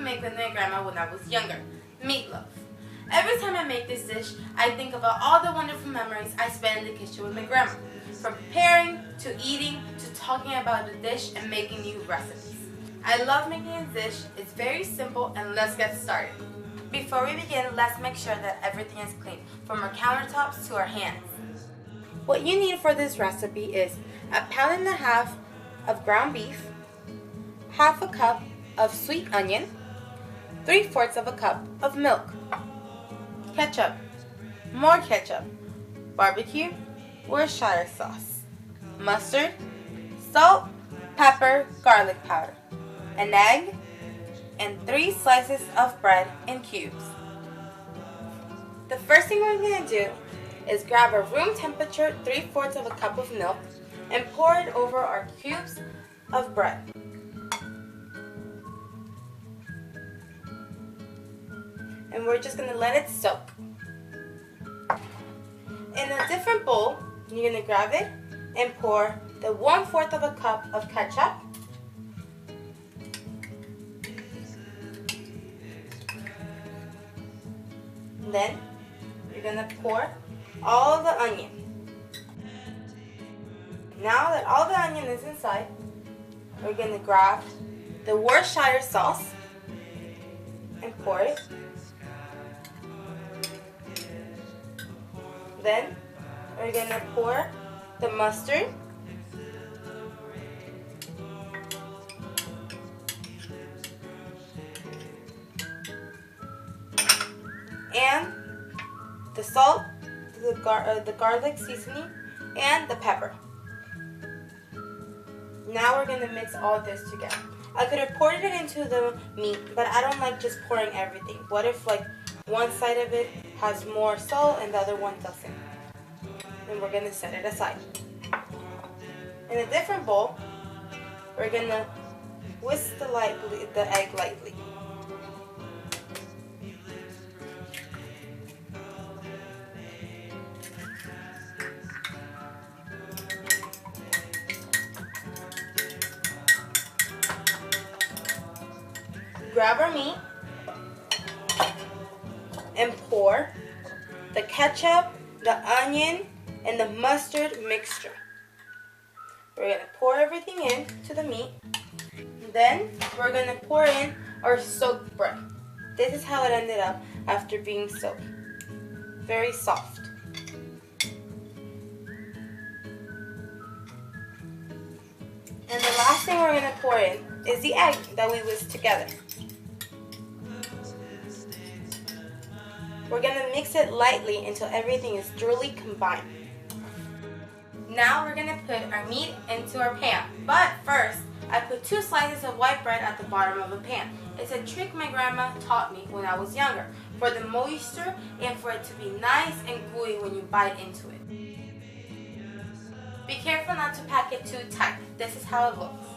make with my grandma when I was younger, meatloaf. Every time I make this dish, I think about all the wonderful memories I spent in the kitchen with my grandma. From preparing, to eating, to talking about the dish and making new recipes. I love making this dish. It's very simple, and let's get started. Before we begin, let's make sure that everything is clean, from our countertops to our hands. What you need for this recipe is 1.5 pounds of ground beef, half a cup of sweet onion, 3/4 cup of milk, ketchup, more ketchup, barbecue, Worcestershire sauce, mustard, salt, pepper, garlic powder, an egg, and 3 slices of bread in cubes. The first thing we're going to do is grab a room temperature 3/4 cup of milk and pour it over our cubes of bread. And we're just going to let it soak. In a different bowl, you're going to grab it and pour the 1/4 cup of ketchup, then you're going to pour all the onion. Now that all the onion is inside, we're going to grab the Worcestershire sauce and pour it. Then we're going to pour the mustard, and the salt, the garlic seasoning, and the pepper. Now we're going to mix all this together. I could have poured it into the meat, but I don't like just pouring everything. What if like one side of it has more salt and the other one doesn't? Then we're going to set it aside. In a different bowl, we're going to whisk the egg lightly. Grab our meat and pour the ketchup, the onion, and the mustard mixture. We're going to pour everything into the meat. Then we're going to pour in our soaked bread. This is how it ended up after being soaked. Very soft. And the last thing we're going to pour in is the egg that we whisked together. We're going to mix it lightly until everything is thoroughly combined. Now we're going to put our meat into our pan. But first, I put 2 slices of white bread at the bottom of the pan. It's a trick my grandma taught me when I was younger, for the moisture and for it to be nice and gooey when you bite into it. Be careful not to pack it too tight. This is how it looks.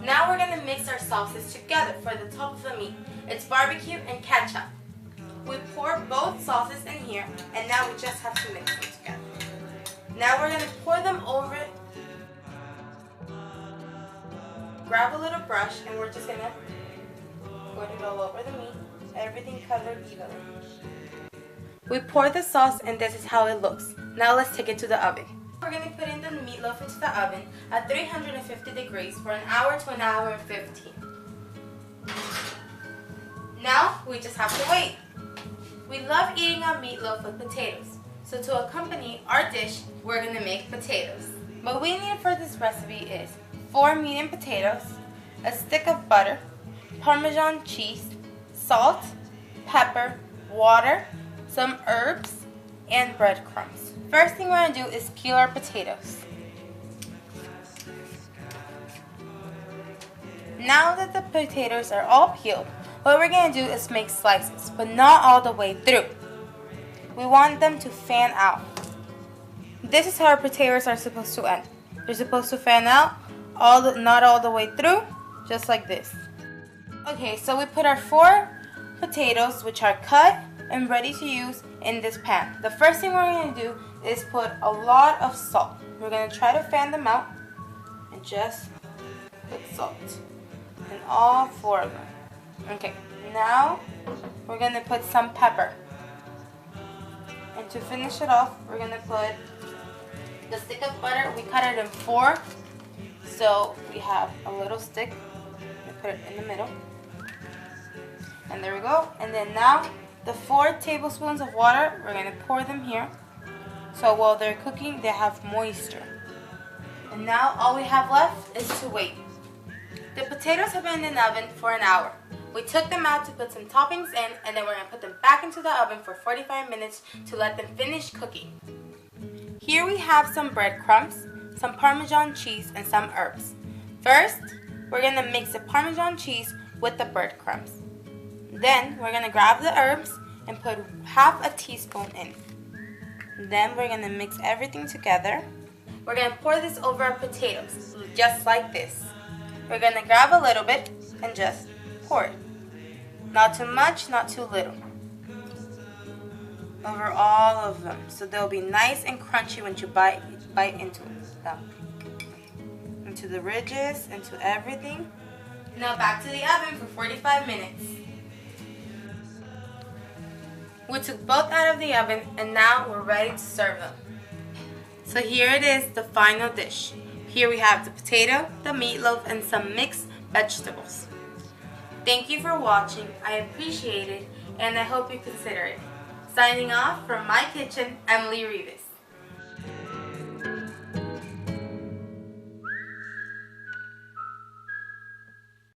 Now we're going to mix our sauces together for the top of the meat. It's barbecue and ketchup. We pour both sauces in here, and now we just have to mix them together. Now we're going to pour them over it. Grab a little brush, and we're just going to put it all over the meat, everything covered evenly. We pour the sauce, and this is how it looks. Now let's take it to the oven. We're going to put in the meatloaf into the oven at 350 degrees for 1 hour to 1 hour and 15. Now we just have to wait. We love eating our meatloaf with potatoes, so to accompany our dish, we're going to make potatoes. What we need for this recipe is 4 medium potatoes, a stick of butter, Parmesan cheese, salt, pepper, water, some herbs, and breadcrumbs. First thing we're going to do is peel our potatoes. Now that the potatoes are all peeled, what we're going to do is make slices, but not all the way through. We want them to fan out. This is how our potatoes are supposed to end. They're supposed to fan out, not all the way through, just like this. Okay, so we put our 4 potatoes, which are cut and ready to use, in this pan. The first thing we're going to do is put a lot of salt. We're going to try to fan them out and just put salt in all 4 of them. Okay, now we're gonna put some pepper. And to finish it off, we're gonna put the stick of butter. We cut it in 4. So we have a little stick. We put it in the middle. And there we go. And then now the 4 tablespoons of water, we're gonna pour them here. So while they're cooking, they have moisture. And now all we have left is to wait. The potatoes have been in the oven for an hour. We took them out to put some toppings in, and then we're going to put them back into the oven for 45 minutes to let them finish cooking. Here we have some breadcrumbs, some Parmesan cheese, and some herbs. First, we're going to mix the Parmesan cheese with the breadcrumbs. Then we're going to grab the herbs and put half a teaspoon in. Then we're going to mix everything together. We're going to pour this over our potatoes, just like this. We're going to grab a little bit and just pour it. Not too much, not too little. Over all of them, so they'll be nice and crunchy when you bite into them. Into the ridges, into everything. Now back to the oven for 45 minutes. We took both out of the oven and now we're ready to serve them. So here it is, the final dish. Here we have the potato, the meatloaf, and some mixed vegetables. Thank you for watching. I appreciate it, and I hope you consider it. Signing off from my kitchen, Emily Rivas.